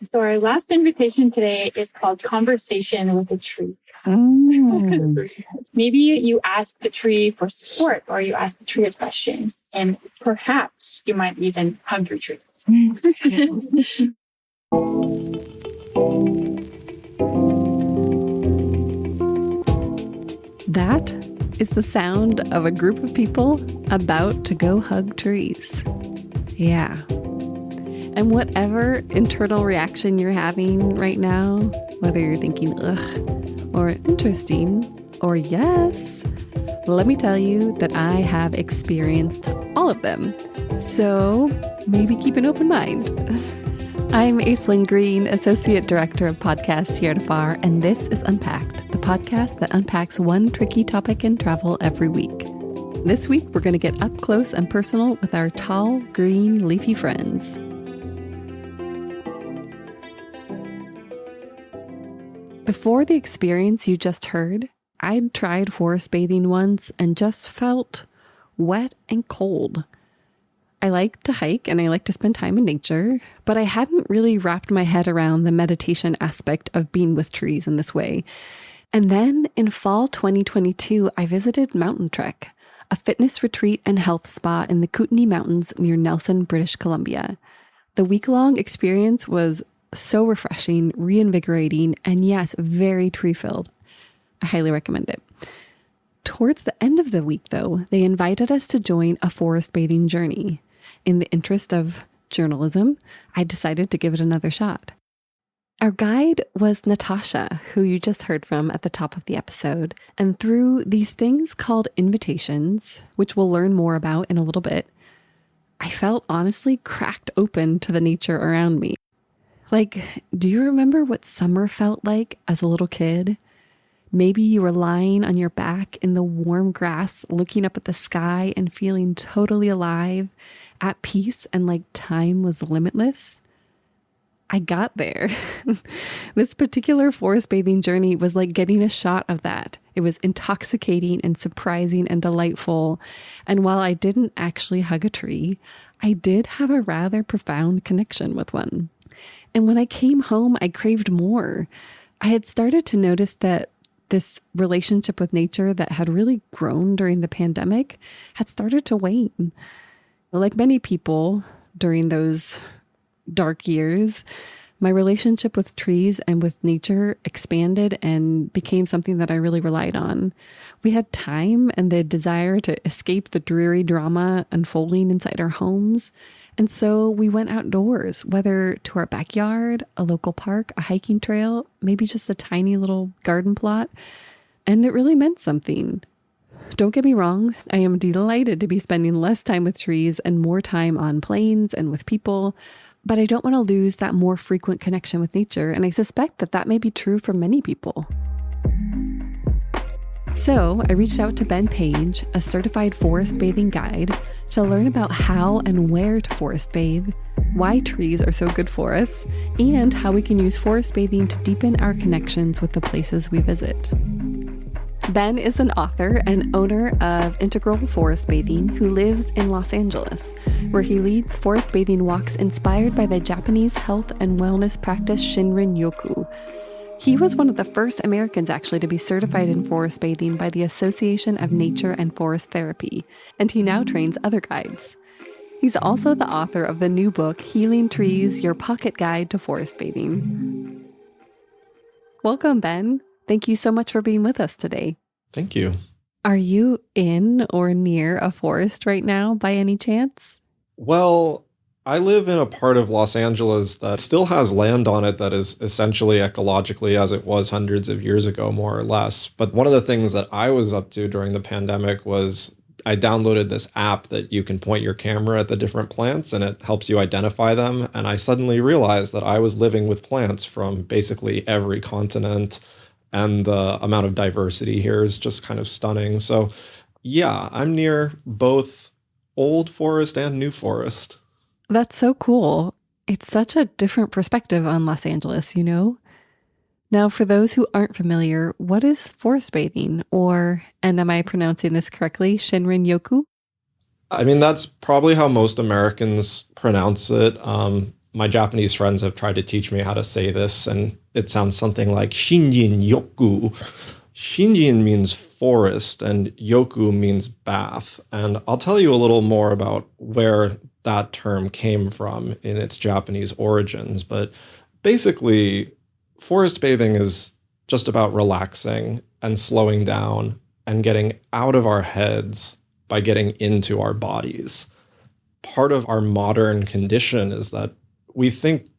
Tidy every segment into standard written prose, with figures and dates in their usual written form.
So our last invitation today is called Conversation with a Tree. Maybe you ask the tree for support or you ask the tree a question, and perhaps you might even hug your tree. That is the sound of a group of people about to go hug trees. Yeah. And whatever internal reaction you're having right now, whether you're thinking, ugh, or interesting, or yes, let me tell you that I have experienced all of them. So maybe keep an open mind. I'm Aislyn Greene, Associate Director of Podcasts here at Afar, and this is Unpacked, the podcast that unpacks one tricky topic in travel every week. This week, we're going to get up close and personal with our tall, green, leafy friends. Before the experience you just heard, I'd tried forest bathing once and just felt wet and cold. I like to hike and I like to spend time in nature, but I hadn't really wrapped my head around the meditation aspect of being with trees in this way. And then in fall 2022, I visited Mountain Trek, a fitness retreat and health spa in the Kootenay Mountains near Nelson, British Columbia. The week-long experience was so refreshing, reinvigorating, and yes, very tree-filled. I highly recommend it. Towards the end of the week, though, they invited us to join a forest bathing journey. In the interest of journalism, I decided to give it another shot. Our guide was Natasha, who you just heard from at the top of the episode, and through these things called invitations, which we'll learn more about in a little bit, I felt honestly cracked open to the nature around me. Like, do you remember what summer felt like as a little kid? Maybe you were lying on your back in the warm grass, looking up at the sky and feeling totally alive, at peace, and like time was limitless. I got there. This particular forest bathing journey was like getting a shot of that. It was intoxicating and surprising and delightful. And while I didn't actually hug a tree, I did have a rather profound connection with one. And when I came home, I craved more. I had started to notice that this relationship with nature that had really grown during the pandemic had started to wane. Like many people during those dark years, my relationship with trees and with nature expanded and became something that I really relied on. We had time and the desire to escape the dreary drama unfolding inside our homes. And so we went outdoors, whether to our backyard, a local park, a hiking trail, maybe just a tiny little garden plot. And it really meant something. Don't get me wrong, I am delighted to be spending less time with trees and more time on planes and with people, but I don't want to lose that more frequent connection with nature, and I suspect that that may be true for many people. So I reached out to Ben Page, a certified forest bathing guide, to learn about how and where to forest bathe, why trees are so good for us, and how we can use forest bathing to deepen our connections with the places we visit. Ben is an author and owner of Integral Forest Bathing who lives in Los Angeles, where he leads forest bathing walks inspired by the Japanese health and wellness practice Shinrin-yoku. He was one of the first Americans actually to be certified in forest bathing by the Association of Nature and Forest Therapy, and he now trains other guides. He's also the author of the new book, Healing Trees, Your Pocket Guide to Forest Bathing. Welcome, Ben. Thank you so much for being with us today. Thank you. Are you in or near a forest right now by any chance? Well, I live in a part of Los Angeles that still has land on it that is essentially ecologically as it was hundreds of years ago, more or less. But one of the things that I was up to during the pandemic was I downloaded this app that you can point your camera at the different plants and it helps you identify them. And I suddenly realized that I was living with plants from basically every continent. And the amount of diversity here is just kind of stunning. So yeah, I'm near both old forest and new forest. That's so cool. It's such a different perspective on Los Angeles, you know? Now, for those who aren't familiar, what is forest bathing? Or, and am I pronouncing this correctly, Shinrin-yoku? I mean, that's probably how most Americans pronounce it. My Japanese friends have tried to teach me how to say this, and it sounds something like Shinjin Yoku. Shinjin means forest, and Yoku means bath. And I'll tell you a little more about where that term came from in its Japanese origins. But basically, forest bathing is just about relaxing and slowing down and getting out of our heads by getting into our bodies. Part of our modern condition is that we think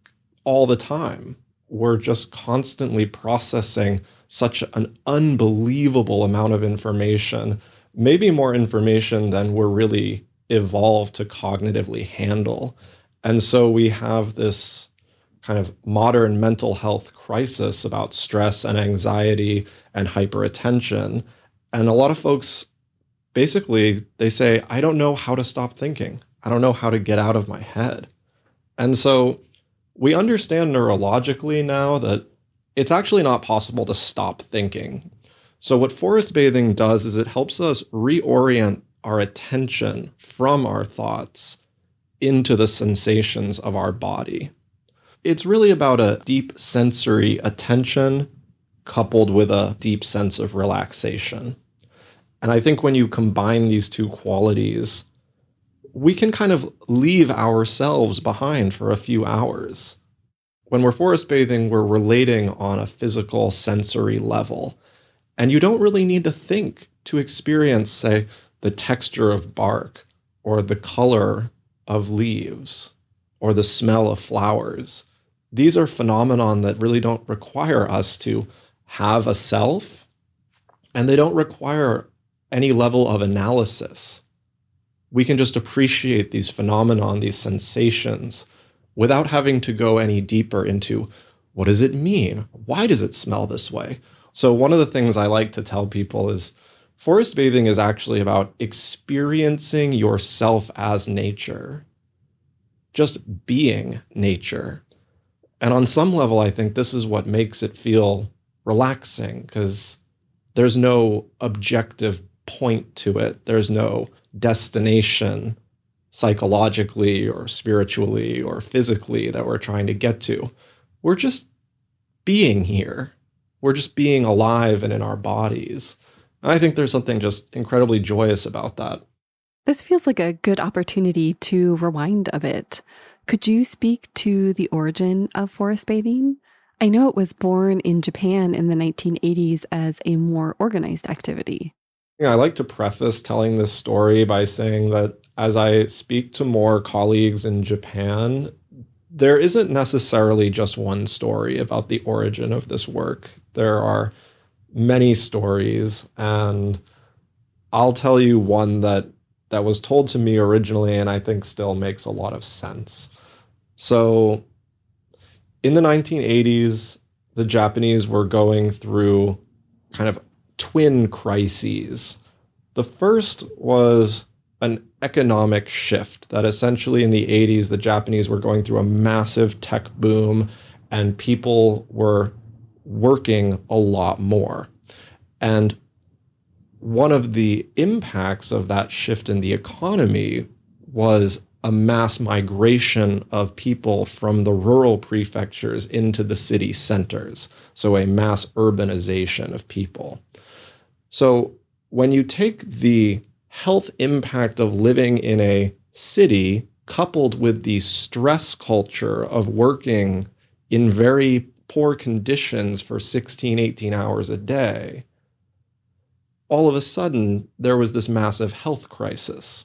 all the time. We're just constantly processing such an unbelievable amount of information, maybe more information than we're really evolved to cognitively handle. And so we have this kind of modern mental health crisis about stress and anxiety and hyperattention. And a lot of folks basically they say, I don't know how to stop thinking. I don't know how to get out of my head. And so we understand neurologically now that it's actually not possible to stop thinking. So what forest bathing does is it helps us reorient our attention from our thoughts into the sensations of our body. It's really about a deep sensory attention coupled with a deep sense of relaxation. And I think when you combine these two qualities, we can kind of leave ourselves behind for a few hours. When we're forest bathing, we're relating on a physical sensory level. And you don't really need to think to experience, say, the texture of bark or the color of leaves or the smell of flowers. These are phenomena that really don't require us to have a self, and they don't require any level of analysis. We can just appreciate these phenomena, these sensations, without having to go any deeper into what does it mean? Why does it smell this way? So one of the things I like to tell people is forest bathing is actually about experiencing yourself as nature, just being nature. And on some level, I think this is what makes it feel relaxing, because there's no objective point to it. There's no destination psychologically or spiritually or physically that we're trying to get to. We're just being here. We're just being alive and in our bodies. And I think there's something just incredibly joyous about that. This feels like a good opportunity to rewind a bit. Could you speak to the origin of forest bathing? I know it was born in Japan in the 1980s as a more organized activity. I like to preface telling this story by saying that as I speak to more colleagues in Japan, there isn't necessarily just one story about the origin of this work. There are many stories, and I'll tell you one that was told to me originally and I think still makes a lot of sense. So in the 1980s, the Japanese were going through kind of twin crises. The first was an economic shift that essentially in the 80s, the Japanese were going through a massive tech boom and people were working a lot more. And one of the impacts of that shift in the economy was a mass migration of people from the rural prefectures into the city centers. So a mass urbanization of people. So when you take the health impact of living in a city coupled with the stress culture of working in very poor conditions for 16, 18 hours a day, all of a sudden there was this massive health crisis.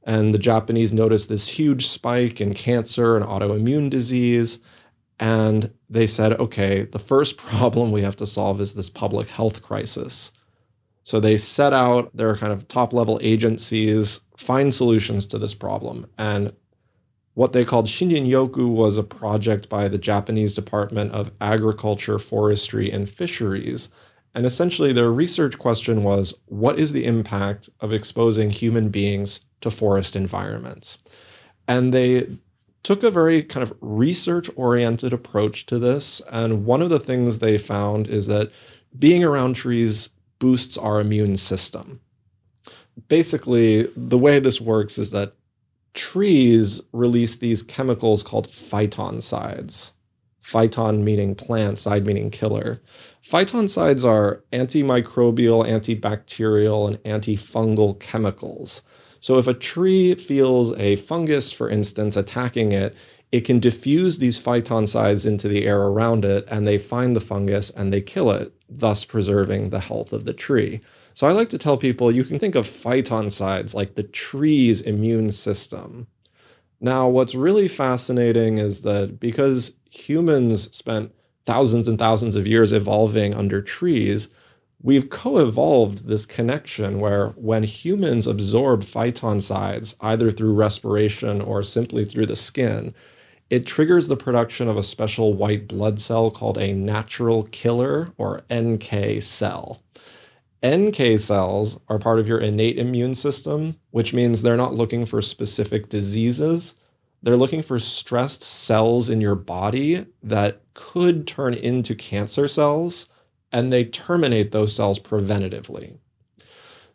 And the Japanese noticed this huge spike in cancer and autoimmune disease. And they said, okay, the first problem we have to solve is this public health crisis. So they set out their kind of top level agencies, find solutions to this problem. And what they called Shinjin Yoku was a project by the Japanese Department of Agriculture, Forestry, and Fisheries. And essentially their research question was, what is the impact of exposing human beings to forest environments? And they took a very kind of research-oriented approach to this. And one of the things they found is that being around trees boosts our immune system. Basically, the way this works is that trees release these chemicals called phytoncides. Phyton meaning plant, side meaning killer. Phytoncides are antimicrobial, antibacterial, and antifungal chemicals. So if a tree feels a fungus, for instance, attacking it, it can diffuse these phytoncides into the air around it, and they find the fungus and they kill it, thus preserving the health of the tree. So I like to tell people you can think of phytoncides like the tree's immune system. Now, what's really fascinating is that because humans spent thousands and thousands of years evolving under trees, we've co-evolved this connection where when humans absorb phytoncides, either through respiration or simply through the skin, it triggers the production of a special white blood cell called a natural killer or NK cell. NK cells are part of your innate immune system, which means they're not looking for specific diseases. They're looking for stressed cells in your body that could turn into cancer cells, and they terminate those cells preventatively.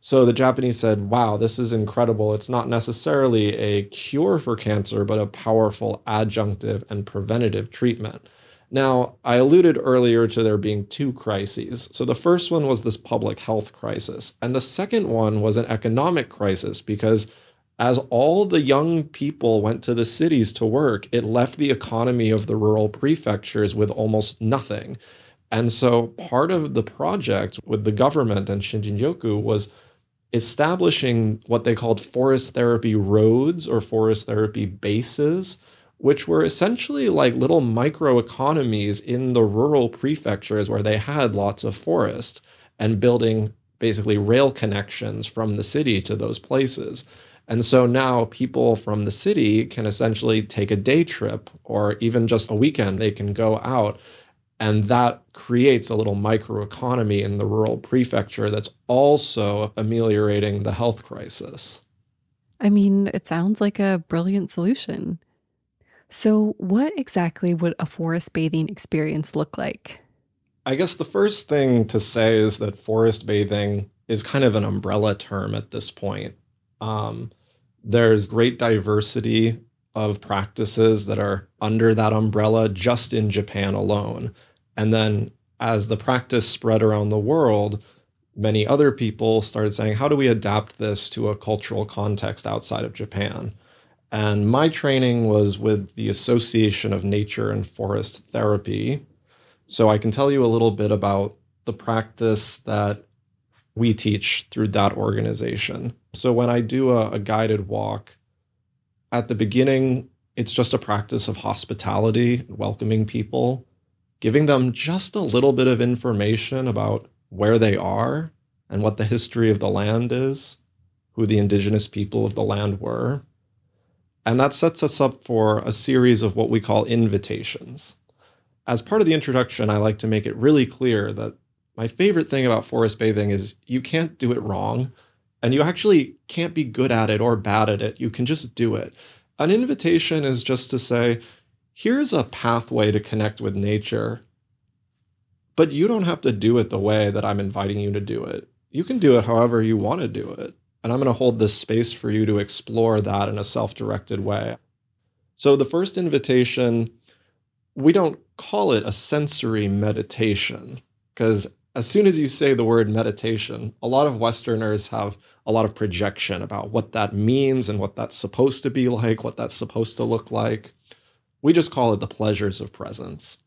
So the Japanese said, wow, this is incredible. It's not necessarily a cure for cancer, but a powerful adjunctive and preventative treatment. Now, I alluded earlier to there being two crises. So the first one was this public health crisis, and the second one was an economic crisis because as all the young people went to the cities to work, it left the economy of the rural prefectures with almost nothing. And so part of the project with the government and Shinjin-yoku was establishing what they called forest therapy roads or forest therapy bases, which were essentially like little microeconomies in the rural prefectures where they had lots of forest and building basically rail connections from the city to those places. And so now people from the city can essentially take a day trip or even just a weekend, they can go out and that creates a little microeconomy in the rural prefecture that's also ameliorating the health crisis. I mean, it sounds like a brilliant solution. So, what exactly would a forest bathing experience look like? I guess the first thing to say is that forest bathing is kind of an umbrella term at this point. Um, there's great diversity of practices that are under that umbrella just in Japan alone. And then as the practice spread around the world, many other people started saying, how do we adapt this to a cultural context outside of Japan? And my training was with the Association of Nature and Forest Therapy. So I can tell you a little bit about the practice that we teach through that organization. So when I do a guided walk, at the beginning, it's just a practice of hospitality, welcoming people, giving them just a little bit of information about where they are and what the history of the land is, who the indigenous people of the land were. And that sets us up for a series of what we call invitations. As part of the introduction, I like to make it really clear that my favorite thing about forest bathing is you can't do it wrong, and you actually can't be good at it or bad at it. You can just do it. An invitation is just to say, here's a pathway to connect with nature, but you don't have to do it the way that I'm inviting you to do it. You can do it however you want to do it. And I'm going to hold this space for you to explore that in a self-directed way. So the first invitation, we don't call it a sensory meditation because as soon as you say the word meditation, a lot of Westerners have a lot of projection about what that means and what that's supposed to be like, what that's supposed to look like. We just call it the pleasures of presence.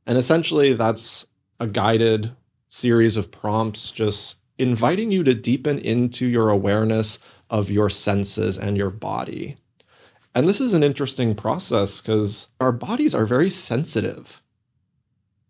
And essentially, that's a guided series of prompts just inviting you to deepen into your awareness of your senses and your body. And this is an interesting process because our bodies are very sensitive.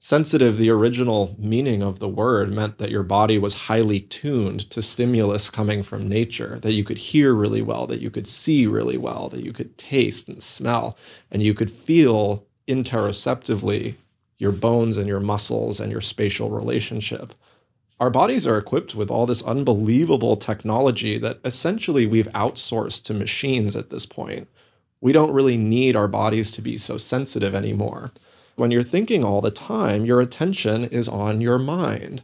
Sensitive, the original meaning of the word, meant that your body was highly tuned to stimulus coming from nature, that you could hear really well, that you could see really well, that you could taste and smell, and you could feel interoceptively your bones and your muscles and your spatial relationship. Our bodies are equipped with all this unbelievable technology that essentially we've outsourced to machines at this point. We don't really need our bodies to be so sensitive anymore. When you're thinking all the time, your attention is on your mind.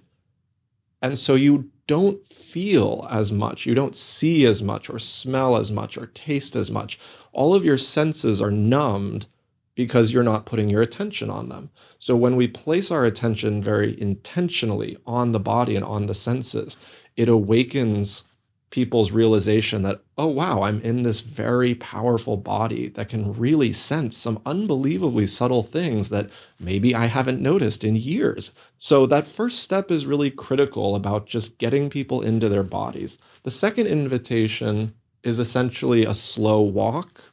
And so you don't feel as much, you don't see as much, or smell as much, or taste as much. All of your senses are numbed because you're not putting your attention on them. So when we place our attention very intentionally on the body and on the senses, it awakens people's realization that, oh, wow, I'm in this very powerful body that can really sense some unbelievably subtle things that maybe I haven't noticed in years. So that first step is really critical about just getting people into their bodies. The second invitation is essentially a slow walk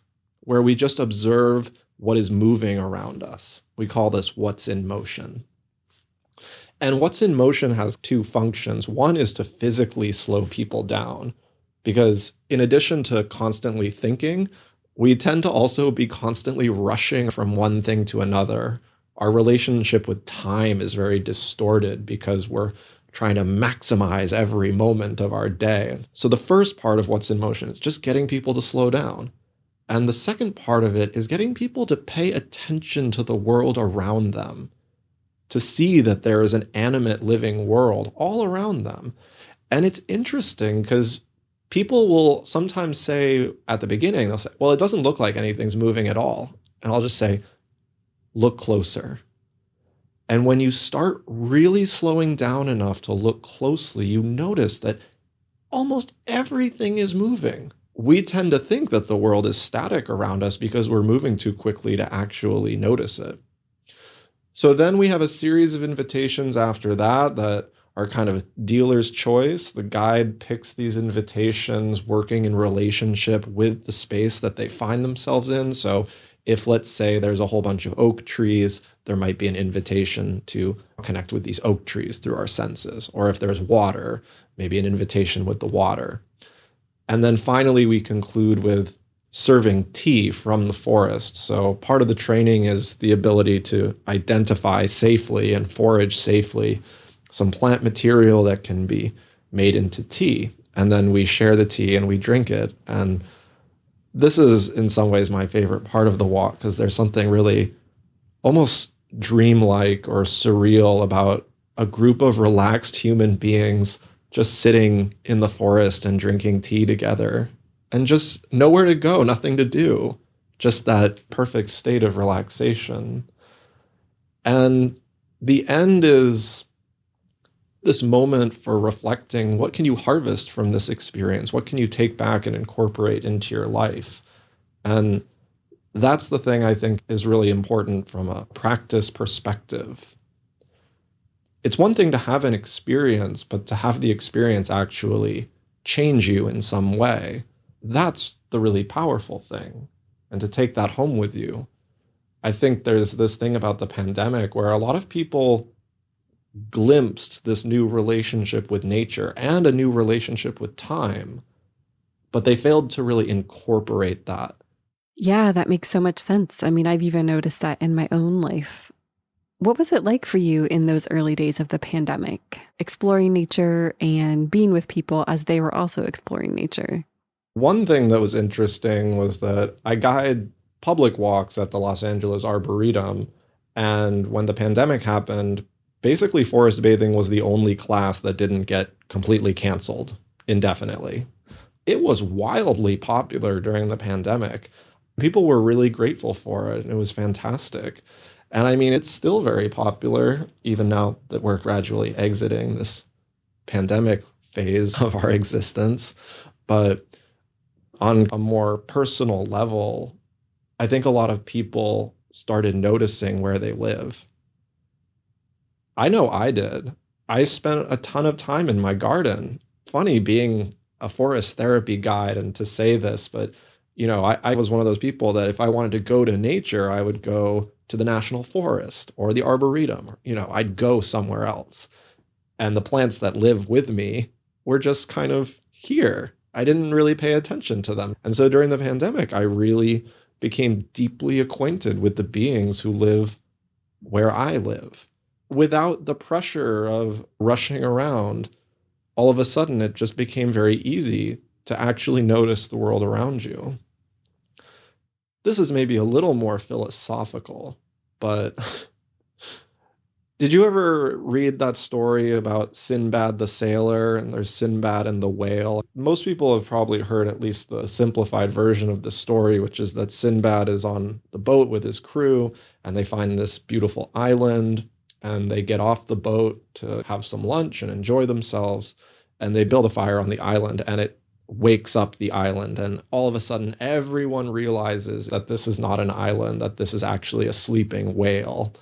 where we just observe what is moving around us. We call this what's in motion. And what's in motion has two functions. One is to physically slow people down, because in addition to constantly thinking, we tend to also be constantly rushing from one thing to another. Our relationship with time is very distorted because we're trying to maximize every moment of our day. So the first part of what's in motion is just getting people to slow down. And the second part of it is getting people to pay attention to the world around them, to see that there is an animate living world all around them. And it's interesting because people will sometimes say at the beginning, they'll say, well, it doesn't look like anything's moving at all. And I'll just say, look closer. And when you start really slowing down enough to look closely, you notice that almost everything is moving. We tend to think that the world is static around us because we're moving too quickly to actually notice it. So then we have a series of invitations after that are kind of dealer's choice. The guide picks these invitations working in relationship with the space that they find themselves in. So if, let's say, there's a whole bunch of oak trees, there might be an invitation to connect with these oak trees through our senses. Or if there's water, maybe an invitation with the water. And then finally, we conclude with serving tea from the forest. So part of the training is the ability to identify safely and forage safely some plant material that can be made into tea. And then we share the tea and we drink it. And this is in some ways my favorite part of the walk, because there's something really almost dreamlike or surreal about a group of relaxed human beings just sitting in the forest and drinking tea together. And just nowhere to go, nothing to do, just that perfect state of relaxation. And the end is this moment for reflecting, what can you harvest from this experience? What can you take back and incorporate into your life? And that's the thing I think is really important from a practice perspective. It's one thing to have an experience, but to have the experience actually change you in some way. That's the really powerful thing. And to take that home with you. I think there's this thing about the pandemic where a lot of people glimpsed this new relationship with nature and a new relationship with time, but they failed to really incorporate that. Yeah, that makes so much sense. I mean, I've even noticed that in my own life. What was it like for you in those early days of the pandemic, exploring nature and being with people as they were also exploring nature? One thing that was interesting was that I guide public walks at the Los Angeles Arboretum. And when the pandemic happened, basically forest bathing was the only class that didn't get completely canceled indefinitely. It was wildly popular during the pandemic. People were really grateful for it, and it was fantastic. And I mean, it's still very popular, even now that we're gradually exiting this pandemic phase of our existence. But on a more personal level, I think a lot of people started noticing where they live. I know I did. I spent a ton of time in my garden. Funny being a forest therapy guide and to say this, but I was one of those people that if I wanted to go to nature, I would go to the national forest or the arboretum. I'd go somewhere else. And the plants that live with me were just kind of here. I didn't really pay attention to them. And so during the pandemic, I really became deeply acquainted with the beings who live where I live. Without the pressure of rushing around, all of a sudden it just became very easy to actually notice the world around you. This is maybe a little more philosophical, but Did you ever read that story about Sinbad the sailor and there's Sinbad and the whale? Most people have probably heard at least the simplified version of the story, which is that Sinbad is on the boat with his crew and they find this beautiful island and they get off the boat to have some lunch and enjoy themselves and they build a fire on the island and it wakes up the island and all of a sudden everyone realizes that this is not an island, that this is actually a sleeping whale,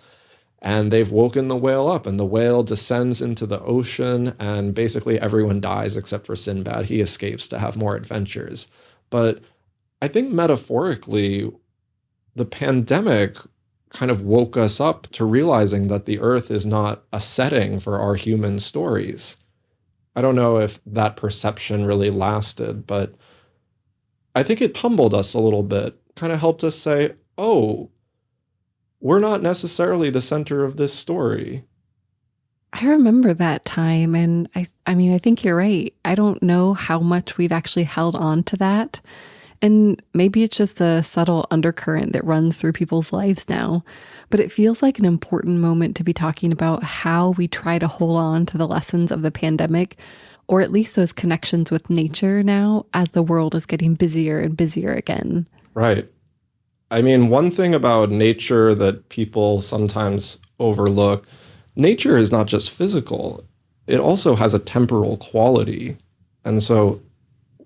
and they've woken the whale up and the whale descends into the ocean and basically everyone dies except for Sinbad. He escapes to have more adventures. But I think metaphorically, the pandemic kind of woke us up to realizing that the earth is not a setting for our human stories. I don't know if that perception really lasted, but I think it humbled us a little bit, kind of helped us say, oh, we're not necessarily the center of this story. I remember that time, and I mean, I think you're right. I don't know how much we've actually held on to that. And maybe it's just a subtle undercurrent that runs through people's lives now. But it feels like an important moment to be talking about how we try to hold on to the lessons of the pandemic, or at least those connections with nature now as the world is getting busier and busier again. Right. I mean, one thing about nature that people sometimes overlook, nature is not just physical, it also has a temporal quality. And so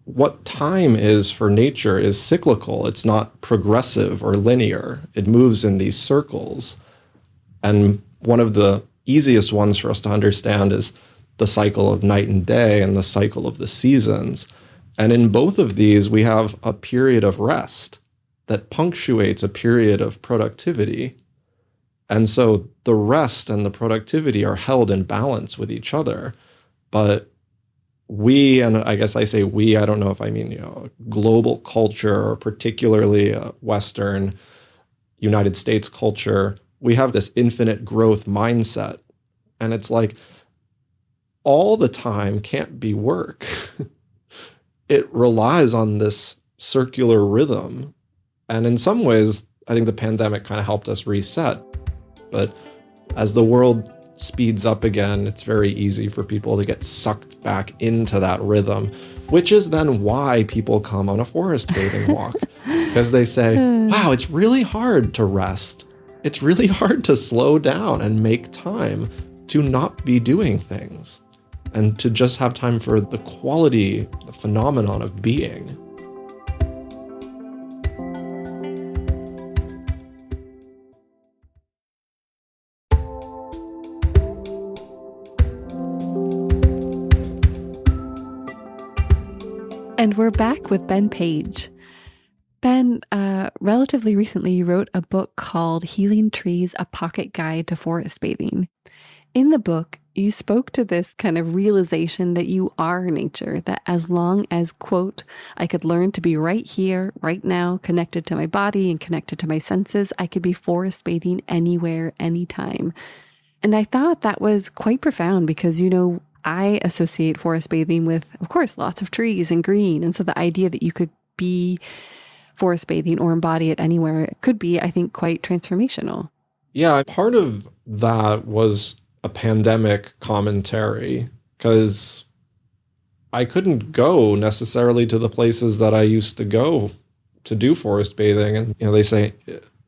what time is for nature is cyclical. It's not progressive or linear. It moves in these circles. And one of the easiest ones for us to understand is the cycle of night and day and the cycle of the seasons. And in both of these, we have a period of rest that punctuates a period of productivity. And so the rest and the productivity are held in balance with each other. But we, and I guess I say we, I don't know if I mean, global culture or particularly Western United States culture, we have this infinite growth mindset. And it's like all the time can't be work. It relies on this circular rhythm. And in some ways, I think the pandemic kind of helped us reset. But as the world speeds up again, it's very easy for people to get sucked back into that rhythm, which is then why people come on a forest bathing walk. Because they say, wow, it's really hard to rest. It's really hard to slow down and make time to not be doing things and to just have time for the quality, the phenomenon of being. And we're back with Ben Page. Ben, relatively recently, you wrote a book called Healing Trees, A Pocket Guide to Forest Bathing. In the book, you spoke to this kind of realization that you are nature, that as long as, quote, I could learn to be right here, right now, connected to my body and connected to my senses, I could be forest bathing anywhere, anytime. And I thought that was quite profound because, I associate forest bathing with, of course, lots of trees and green. And so the idea that you could be forest bathing or embody it anywhere could be, I think, quite transformational. Yeah, part of that was a pandemic commentary because I couldn't go necessarily to the places that I used to go to do forest bathing. And, they say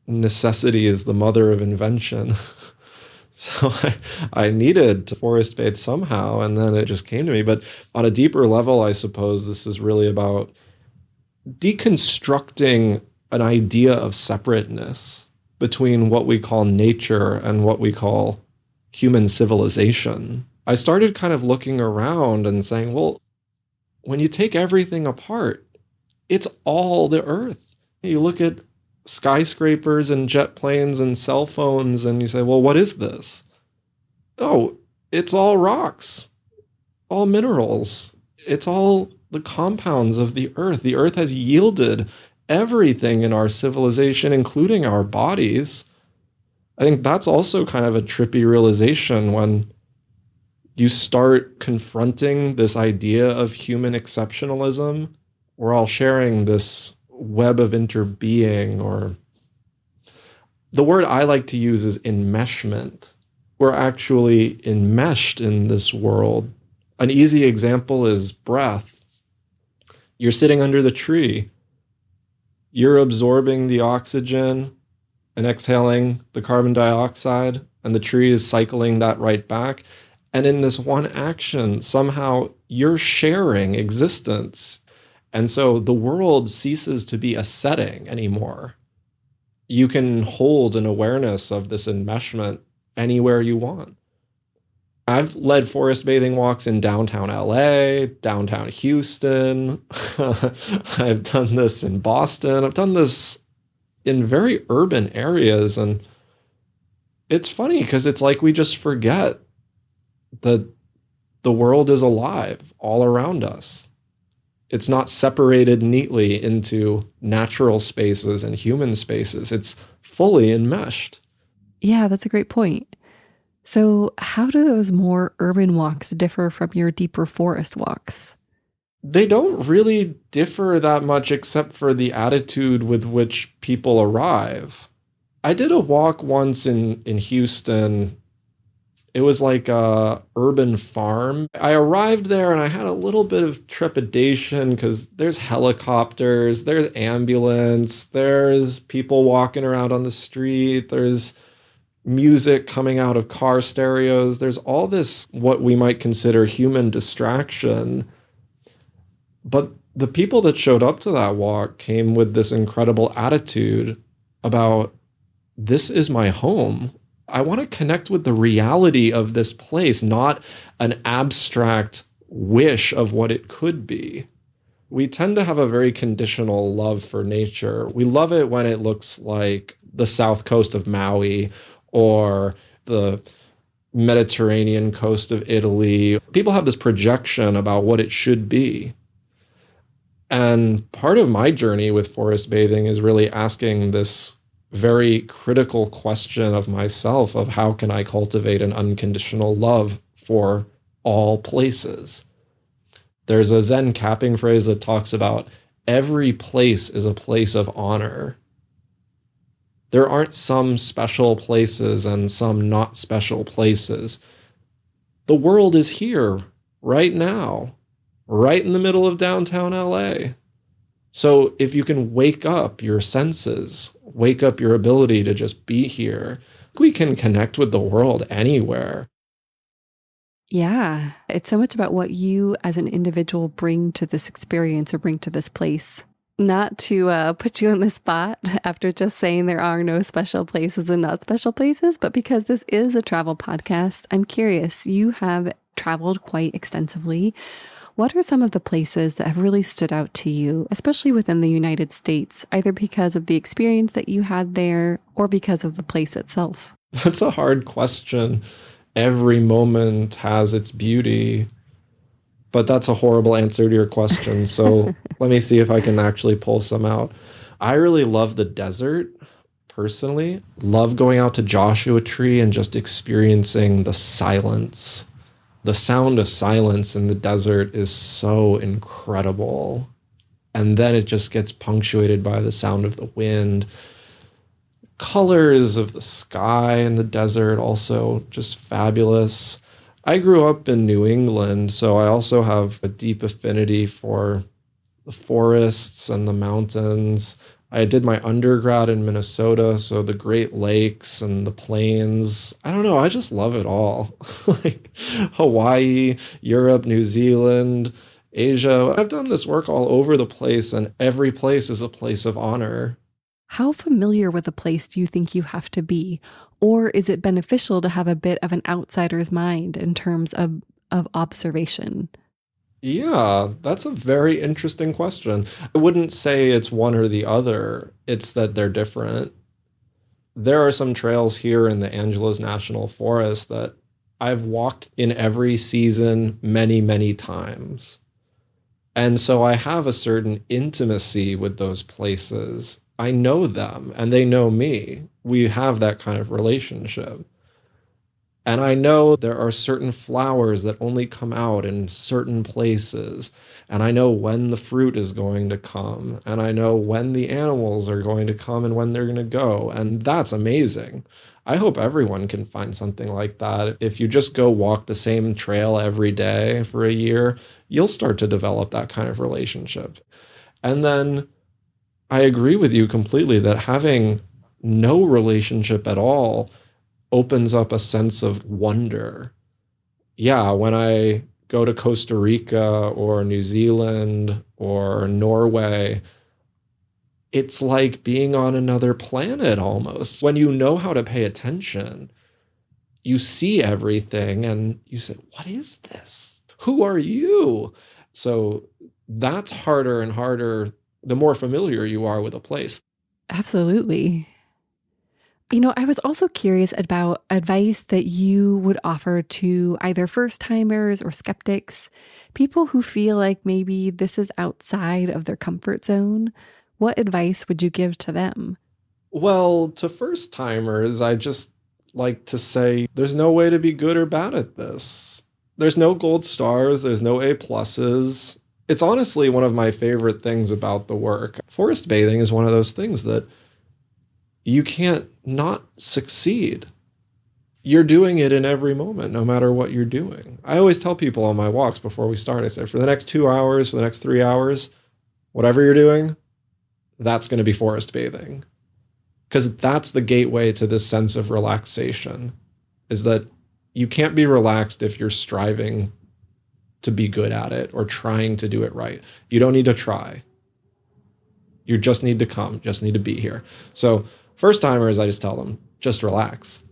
necessity is the mother of invention. So I needed to forest bathe somehow, and then it just came to me. But on a deeper level, I suppose this is really about deconstructing an idea of separateness between what we call nature and what we call human civilization. I started kind of looking around and saying, well, when you take everything apart, it's all the earth. You look at skyscrapers and jet planes and cell phones and you say, well, what is this? Oh, it's all rocks, all minerals. It's all the compounds of the earth. The earth has yielded everything in our civilization, including our bodies. I think that's also kind of a trippy realization when you start confronting this idea of human exceptionalism. We're all sharing this web of interbeing, or the word I like to use is enmeshment, We're actually enmeshed in this world. An easy example is breath. You're sitting under the tree. You're absorbing the oxygen and exhaling the carbon dioxide, and the tree is cycling that right back. And in this one action, somehow you're sharing existence. And so the world ceases to be a setting anymore. You can hold an awareness of this enmeshment anywhere you want. I've led forest bathing walks in downtown LA, downtown Houston. I've done this in Boston. I've done this in very urban areas. And it's funny because it's like we just forget that the world is alive all around us. It's not separated neatly into natural spaces and human spaces. It's fully enmeshed. Yeah, that's a great point. So, how do those more urban walks differ from your deeper forest walks? They don't really differ that much except for the attitude with which people arrive. I did a walk once in Houston. It was like a urban farm. I arrived there and I had a little bit of trepidation because there's helicopters, there's ambulance, there's people walking around on the street, there's music coming out of car stereos. There's all this, what we might consider human distraction. But the people that showed up to that walk came with this incredible attitude about, this is my home. I want to connect with the reality of this place, not an abstract wish of what it could be. We tend to have a very conditional love for nature. We love it when it looks like the south coast of Maui or the Mediterranean coast of Italy. People have this projection about what it should be. And part of my journey with forest bathing is really asking this very critical question of myself of how can I cultivate an unconditional love for all places. There's a Zen capping phrase that talks about every place is a place of honor. There aren't some special places and some not special places. The world is here right now, right in the middle of downtown LA. So if you can wake up your senses, wake up your ability to just be here, we can connect with the world anywhere. Yeah, it's so much about what you as an individual bring to this experience or bring to this place. Not to put you on the spot after just saying there are no special places and not special places, but because this is a travel podcast, I'm curious. You have traveled quite extensively. What are some of the places that have really stood out to you, especially within the United States, either because of the experience that you had there or because of the place itself? That's a hard question. Every moment has its beauty, but that's a horrible answer to your question. So let me see if I can actually pull some out. I really love the desert, personally. Love going out to Joshua Tree and just experiencing the silence. The sound of silence in the desert is so incredible. And then it just gets punctuated by the sound of the wind. Colors of the sky in the desert, also just fabulous. I grew up in New England, so I also have a deep affinity for the forests and the mountains. I did my undergrad in Minnesota, so the Great Lakes and the plains. I don't know, I just love it all. Like Hawaii, Europe, New Zealand, Asia. I've done this work all over the place, and every place is a place of honor. How familiar with a place do you think you have to be? Or is it beneficial to have a bit of an outsider's mind in terms of observation? Yeah, that's a very interesting question. I wouldn't say it's one or the other. It's that they're different. There are some trails here in the Angeles National Forest that I've walked in every season many, many times. And so I have a certain intimacy with those places. I know them and they know me. We have that kind of relationship. And I know there are certain flowers that only come out in certain places. And I know when the fruit is going to come. And I know when the animals are going to come and when they're going to go. And that's amazing. I hope everyone can find something like that. If you just go walk the same trail every day for a year, you'll start to develop that kind of relationship. And then I agree with you completely that having no relationship at all opens up a sense of wonder. Yeah, when I go to Costa Rica or New Zealand or Norway, it's like being on another planet almost. When you know how to pay attention, you see everything and you say, what is this? Who are you? So that's harder and harder the more familiar you are with a place. Absolutely. I was also curious about advice that you would offer to either first timers or skeptics, people who feel like maybe this is outside of their comfort zone. What advice would you give to them? Well, to first timers, I just like to say there's no way to be good or bad at this. There's no gold stars, there's no A pluses. It's honestly one of my favorite things about the work. Forest bathing is one of those things that you can't not succeed. You're doing it in every moment, no matter what you're doing. I always tell people on my walks before we start, I say, for the next 2 hours, for the next 3 hours, whatever you're doing, that's going to be forest bathing. Because that's the gateway to this sense of relaxation, is that you can't be relaxed if you're striving to be good at it or trying to do it right. You don't need to try. You just need to come, just need to be here. So first timers, I just tell them, just relax.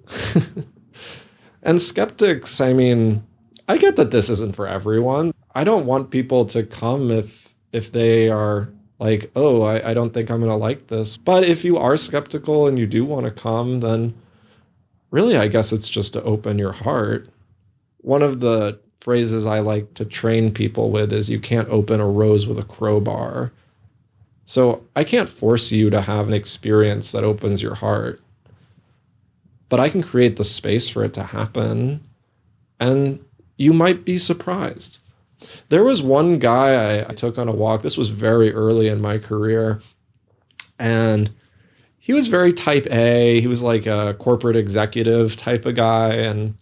And skeptics, I mean, I get that this isn't for everyone. I don't want people to come if they are like, oh, I don't think I'm going to like this. But if you are skeptical and you do want to come, then really, I guess it's just to open your heart. One of the phrases I like to train people with is you can't open a rose with a crowbar. So I can't force you to have an experience that opens your heart, but I can create the space for it to happen, and you might be surprised. There was one guy I took on a walk. This was very early in my career, and he was very type A. He was like a corporate executive type of guy, and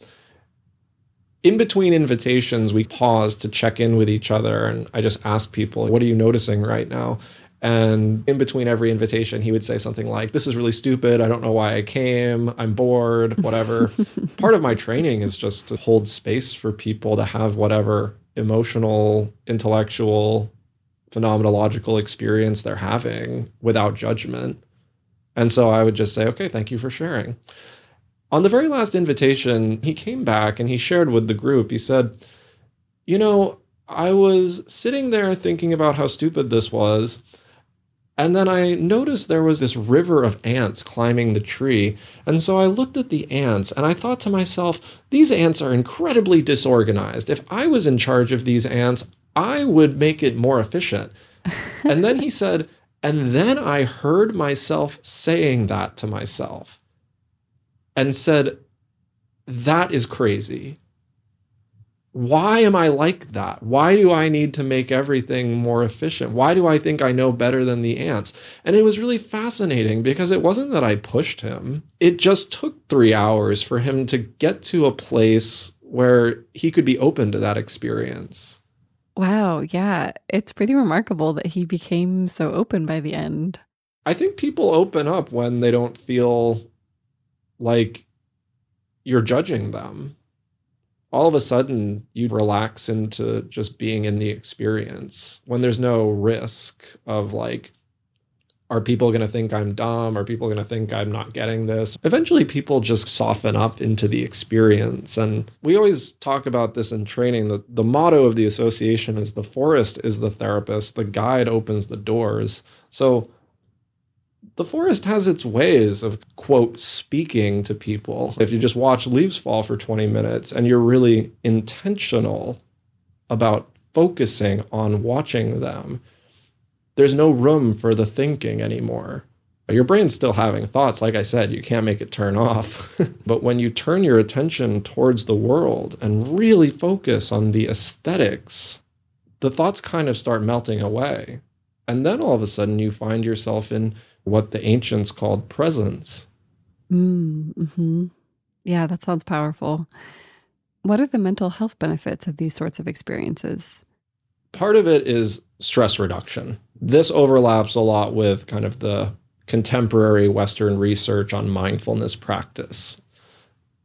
in between invitations, we paused to check in with each other, and I just asked people, what are you noticing right now? And in between every invitation, he would say something like, this is really stupid. I don't know why I came. I'm bored, whatever. Part of my training is just to hold space for people to have whatever emotional, intellectual, phenomenological experience they're having without judgment. And so I would just say, okay, thank you for sharing. On the very last invitation, he came back and he shared with the group. He said, I was sitting there thinking about how stupid this was. And then I noticed there was this river of ants climbing the tree. And so I looked at the ants and I thought to myself, these ants are incredibly disorganized. If I was in charge of these ants, I would make it more efficient. And then he said, and then I heard myself saying that to myself and said, that is crazy. Why am I like that? Why do I need to make everything more efficient? Why do I think I know better than the ants? And it was really fascinating because it wasn't that I pushed him. It just took 3 hours for him to get to a place where he could be open to that experience. Wow. Yeah. It's pretty remarkable that he became so open by the end. I think people open up when they don't feel like you're judging them. All of a sudden you relax into just being in the experience when there's no risk of like, are people going to think I'm dumb? Are people going to think I'm not getting this? Eventually people just soften up into the experience. And we always talk about this in training, that the motto of the association is the forest is the therapist, the guide opens the doors. So the forest has its ways of, quote, speaking to people. If you just watch leaves fall for 20 minutes and you're really intentional about focusing on watching them, there's no room for the thinking anymore. Your brain's still having thoughts. Like I said, you can't make it turn off. But when you turn your attention towards the world and really focus on the aesthetics, the thoughts kind of start melting away. And then all of a sudden you find yourself in what the ancients called presence. Mm-hmm. Yeah, that sounds powerful. What are the mental health benefits of these sorts of experiences? Part of it is stress reduction. This overlaps a lot with kind of the contemporary Western research on mindfulness practice.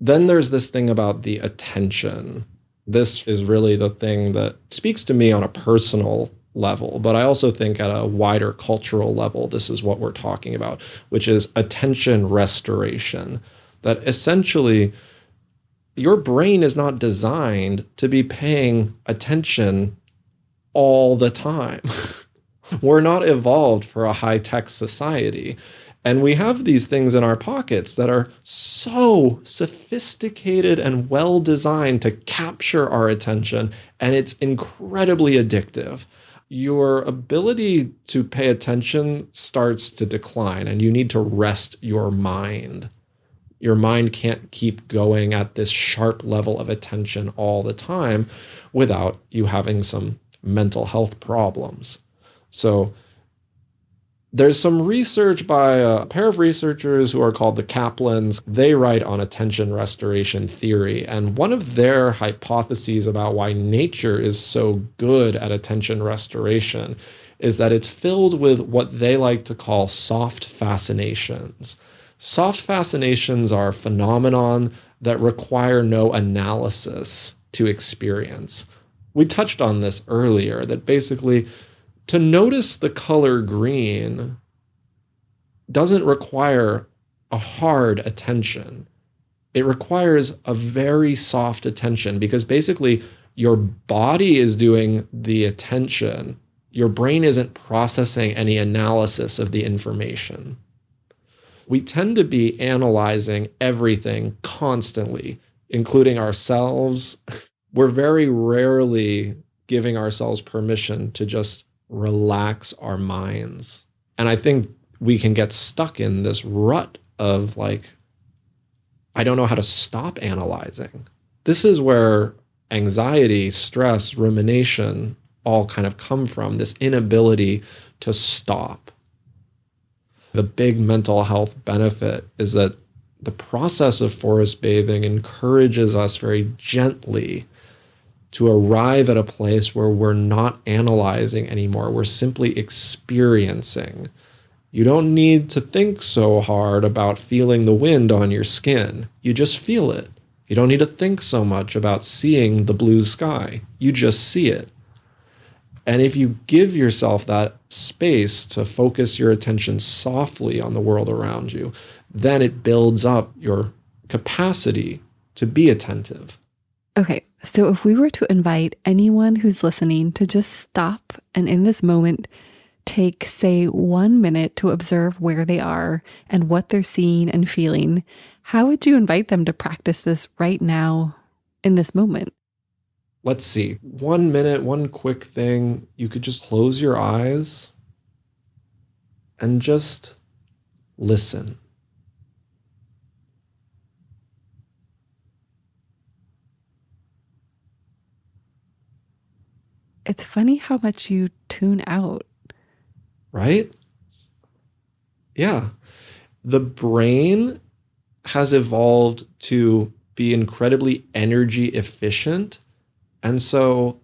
Then there's this thing about the attention. This is really the thing that speaks to me on a personal level, but I also think at a wider cultural level, this is what we're talking about, which is attention restoration. That essentially, your brain is not designed to be paying attention all the time. We're not evolved for a high-tech society. And we have these things in our pockets that are so sophisticated and well designed to capture our attention, and it's incredibly addictive. Your ability to pay attention starts to decline, and you need to rest your mind. Your mind can't keep going at this sharp level of attention all the time without you having some mental health problems. So there's some research by a pair of researchers who are called the Kaplans. They write on attention restoration theory. And one of their hypotheses about why nature is so good at attention restoration is that it's filled with what they like to call soft fascinations. Soft fascinations are a phenomenon that require no analysis to experience. We touched on this earlier, that basically to notice the color green doesn't require a hard attention. It requires a very soft attention because basically your body is doing the attention. Your brain isn't processing any analysis of the information. We tend to be analyzing everything constantly, including ourselves. We're very rarely giving ourselves permission to just relax our minds. And I think we can get stuck in this rut of like, I don't know how to stop analyzing. This is where anxiety, stress, rumination all kind of come from, this inability to stop. The big mental health benefit is that the process of forest bathing encourages us very gently to arrive at a place where we're not analyzing anymore. We're simply experiencing. You don't need to think so hard about feeling the wind on your skin. You just feel it. You don't need to think so much about seeing the blue sky. You just see it. And if you give yourself that space to focus your attention softly on the world around you, then it builds up your capacity to be attentive. Okay, so if we were to invite anyone who's listening to just stop and in this moment take, say, 1 minute to observe where they are and what they're seeing and feeling, how would you invite them to practice this right now in this moment? Let's see, 1 minute, one quick thing. You could just close your eyes and just listen. It's funny how much you tune out. Right? Yeah. The brain has evolved to be incredibly energy efficient. And so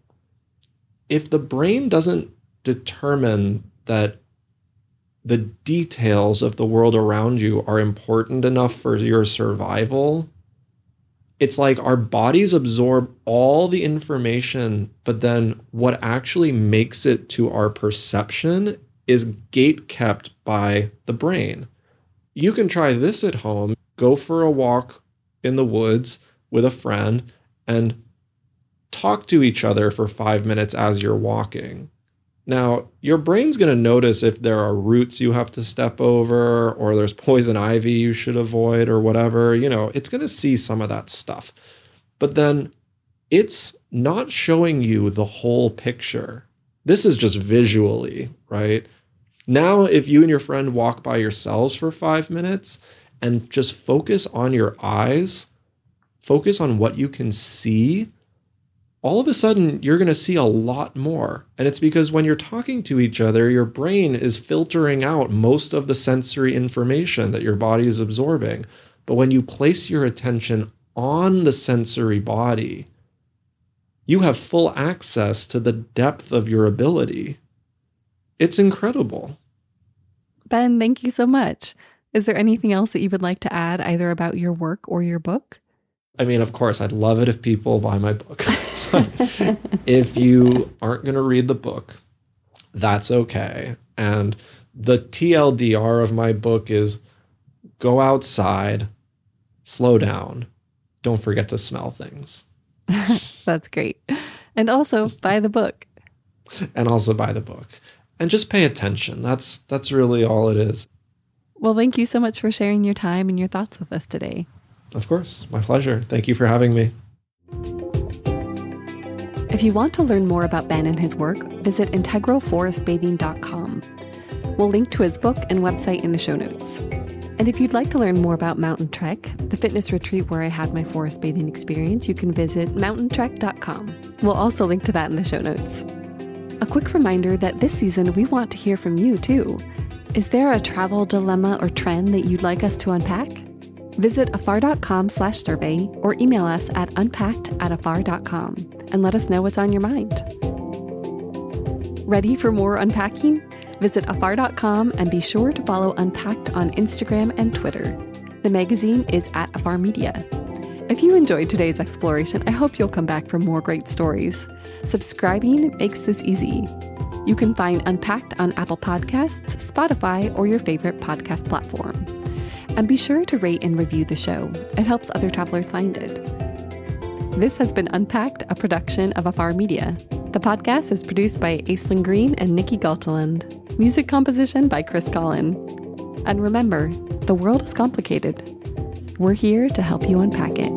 if the brain doesn't determine that the details of the world around you are important enough for your survival, it's like our bodies absorb all the information, but then what actually makes it to our perception is gate kept by the brain. You can try this at home. Go for a walk in the woods with a friend and talk to each other for 5 minutes as you're walking. Now, your brain's going to notice if there are roots you have to step over or there's poison ivy you should avoid or whatever. It's going to see some of that stuff. But then it's not showing you the whole picture. This is just visually, right? Now, if you and your friend walk by yourselves for 5 minutes and just focus on your eyes, focus on what you can see, all of a sudden you're going to see a lot more. And it's because when you're talking to each other, your brain is filtering out most of the sensory information that your body is absorbing. But when you place your attention on the sensory body, you have full access to the depth of your ability. It's incredible. Ben, thank you so much. Is there anything else that you would like to add, either about your work or your book? I mean, of course, I'd love it if people buy my book. If you aren't going to read the book, that's okay. And the TLDR of my book is go outside, slow down, don't forget to smell things. That's great. And also buy the book. And also buy the book. And just pay attention. That's really all it is. Well, thank you so much for sharing your time and your thoughts with us today. Of course, my pleasure. Thank you for having me. If you want to learn more about Ben and his work, visit integralforestbathing.com. We'll link to his book and website in the show notes. And if you'd like to learn more about Mountain Trek, the fitness retreat where I had my forest bathing experience, you can visit mountaintrek.com. We'll also link to that in the show notes. A quick reminder that this season we want to hear from you too. Is there a travel dilemma or trend that you'd like us to unpack? Visit afar.com/survey or email us at unpacked@afar.com and let us know what's on your mind. Ready for more unpacking? Visit afar.com and be sure to follow Unpacked on Instagram and Twitter. The magazine is at Afar Media. If you enjoyed today's exploration, I hope you'll come back for more great stories. Subscribing makes this easy. You can find Unpacked on Apple Podcasts, Spotify, or your favorite podcast platform. And be sure to rate and review the show. It helps other travelers find it. This has been Unpacked, a production of Afar Media. The podcast is produced by Aislyn Greene and Nikki Galteland. Music composition by Chris Collin. And remember, the world is complicated. We're here to help you unpack it.